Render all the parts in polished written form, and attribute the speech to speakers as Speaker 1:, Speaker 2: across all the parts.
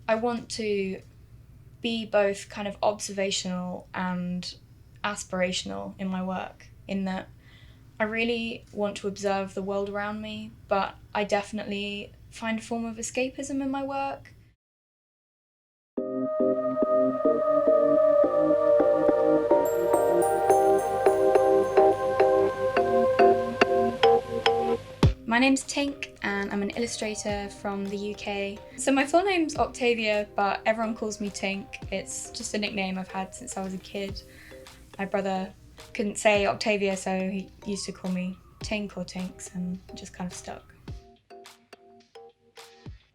Speaker 1: I want to be both kind of observational and aspirational in my work, in that I really want to observe the world around me, but I definitely find a form of escapism in my work. My name's Tink and I'm an illustrator from the UK. So my full name's Octavia, but everyone calls me Tink. It's just a nickname I've had since I was a kid. My brother couldn't say Octavia, so he used to call me Tink or Tinks, and it just kind of stuck.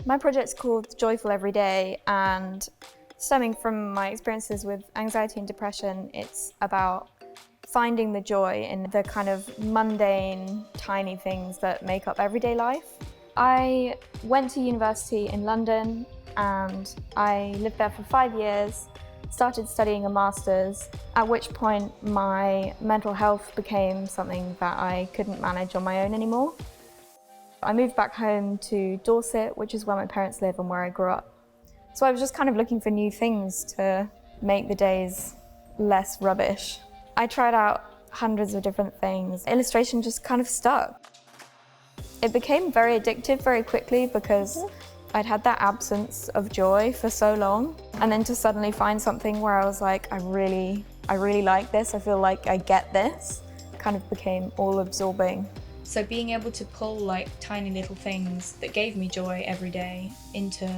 Speaker 2: My project's called Joyful Every Day, and stemming from my experiences with anxiety and depression, it's about finding the joy in the kind of mundane, tiny things that make up everyday life. I went to university in London and I lived there for 5 years, started studying a master's, at which point my mental health became something that I couldn't manage on my own anymore. I moved back home to Dorset, which is where my parents live and where I grew up. So I was just kind of looking for new things to make the days less rubbish. I tried out hundreds of different things. Illustration just kind of stuck. It became very addictive very quickly because I'd had that absence of joy for so long. And then to suddenly find something where I was like, I really like this, I feel like I get this, kind of became all absorbing.
Speaker 1: So being able to pull like tiny little things that gave me joy every day into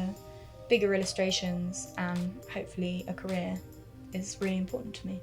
Speaker 1: bigger illustrations and hopefully a career is really important to me.